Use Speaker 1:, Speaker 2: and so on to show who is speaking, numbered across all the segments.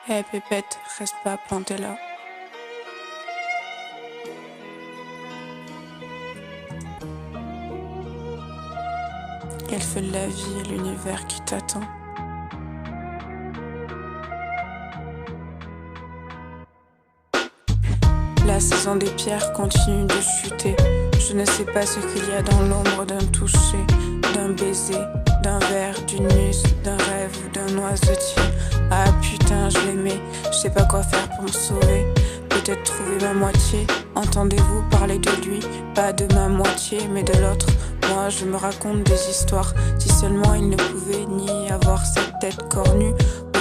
Speaker 1: Hé pépette, reste pas planté là. Quel feu de la vie et l'univers qui t'attend. La saison des pierres continue de chuter. Je ne sais pas ce qu'il y a dans l'ombre d'un toucher, d'un baiser, d'un verre, d'une muse, d'un rêve ou d'un noisetier. Ah putain, je l'aimais, je sais pas quoi faire pour me sauver. Peut-être trouver ma moitié. Entendez-vous parler de lui, pas de ma moitié, mais de l'autre. Moi, je me raconte des histoires. Si seulement il ne pouvait ni avoir cette tête cornue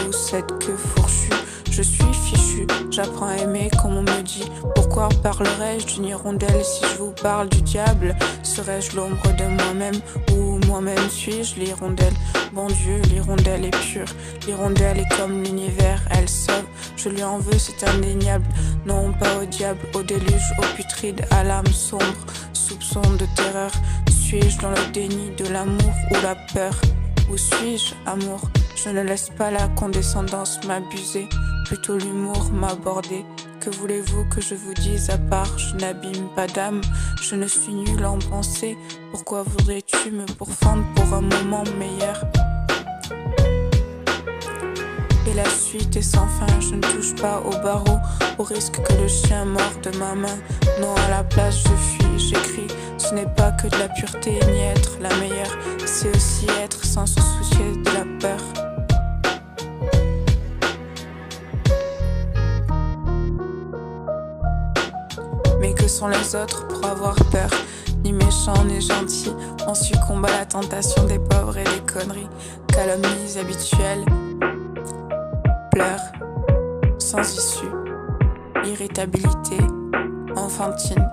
Speaker 1: ou cette queue fourchue. Je suis fichu, j'apprends à aimer comme on me dit. Pourquoi parlerais-je d'une hirondelle si je vous parle du diable? Serais-je l'ombre de moi-même ou moi-même suis-je l'hirondelle? Bon Dieu, l'hirondelle est pure, l'hirondelle est comme l'univers, elle sauve. Je lui en veux, c'est indéniable. Non, pas au diable, au déluge, au putride, à l'âme sombre. Soupçon de terreur, suis-je dans le déni de l'amour ou la peur? Où suis-je, amour? Je ne laisse pas la condescendance m'abuser, plutôt l'humour m'aborder. Que voulez-vous que je vous dise à part je n'abîme pas d'âme, je ne suis nulle en pensée. Pourquoi voudrais-tu me pourfendre pour un moment meilleur? Et la suite est sans fin, je ne touche pas au barreau, au risque que le chien morde ma main. Non, à la place je fuis, j'écris. Ce n'est pas que de la pureté, ni être la meilleure, c'est aussi être sans se soucier de la peur. Mais que sont les autres pour avoir peur? Ni méchants ni gentils, on succombe à la tentation des pauvres et des conneries. Calomnies habituelles, pleurs sans issue, irritabilité enfantine,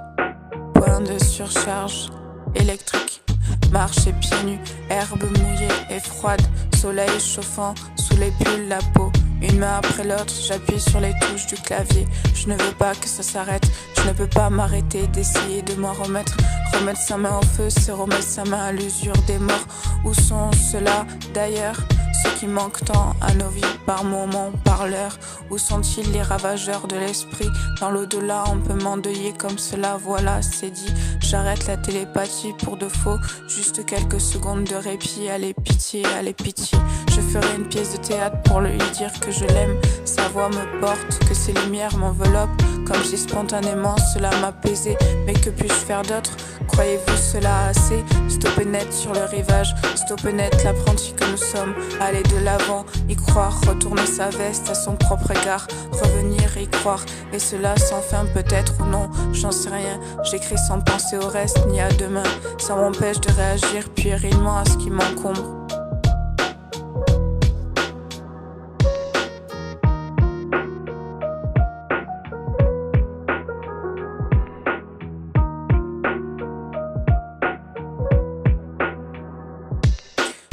Speaker 1: point de surcharge électrique, marcher pieds nus, herbe mouillée et froide, soleil chauffant sous les pulls la peau. Une main après l'autre, j'appuie sur les touches du clavier. Je ne veux pas que ça s'arrête, je ne peux pas m'arrêter d'essayer de m'en remettre. Remettre sa main au feu, c'est remettre sa main à l'usure des morts. Où sont ceux-là d'ailleurs? Ceux qui manquent tant à nos vies par moments, par l'heure. Où sont-ils les ravageurs de l'esprit? Dans l'au-delà on peut m'endeuiller comme cela, voilà c'est dit. J'arrête la télépathie pour de faux, juste quelques secondes de répit. Allez pitié, allez pitié. Je ferai une pièce de théâtre pour lui dire que je l'aime. Sa voix me porte, que ses lumières m'enveloppent. Comme si spontanément cela m'apaisait. Mais que puis-je faire d'autre? Croyez-vous cela assez? Stopper net sur le rivage, stopper net l'apprenti que nous sommes. Aller de l'avant, y croire, retourner sa veste à son propre égard, revenir y croire, et cela sans fin peut-être ou non, j'en sais rien. J'écris sans penser au reste ni à demain. Ça m'empêche de réagir puérilement à ce qui m'encombre.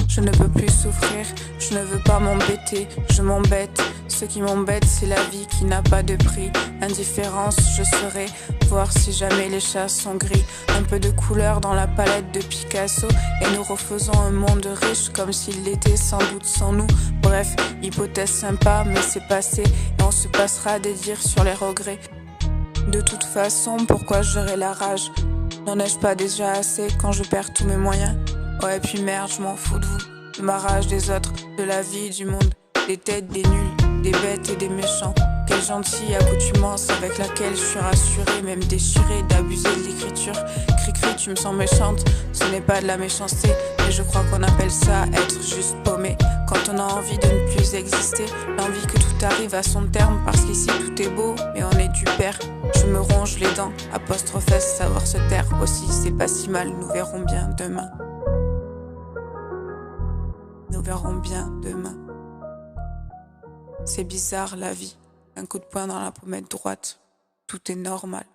Speaker 1: Je ne peux plus souffrir, je ne veux pas m'embêter, je m'embête. Ce qui m'embête, c'est la vie qui n'a pas de prix. Indifférence, je serai, voir si jamais les chats sont gris. Un peu de couleur dans la palette de Picasso, et nous refaisons un monde riche comme s'il l'était sans doute sans nous. Bref, hypothèse sympa, mais c'est passé, et on se passera des dires sur les regrets. De toute façon, pourquoi j'aurais la rage? N'en ai-je pas déjà assez quand je perds tous mes moyens? Ouais, puis merde, je m'en fous de vous, de ma rage, des autres, de la vie, du monde, des têtes, des nuls, des bêtes et des méchants. Quelle gentille accoutumance avec laquelle je suis rassurée, même déchirée d'abuser de l'écriture. Cri-cri, tu me sens méchante, ce n'est pas de la méchanceté, mais je crois qu'on appelle ça être juste paumé. Quand on a envie de ne plus exister, l'envie que tout arrive à son terme, parce qu'ici tout est beau, mais on est du père. Je me ronge les dents, apostrophe S, savoir se taire aussi, c'est pas si mal, nous verrons bien demain. Nous verrons bien demain. C'est bizarre la vie, un coup de poing dans la pommette droite, tout est normal.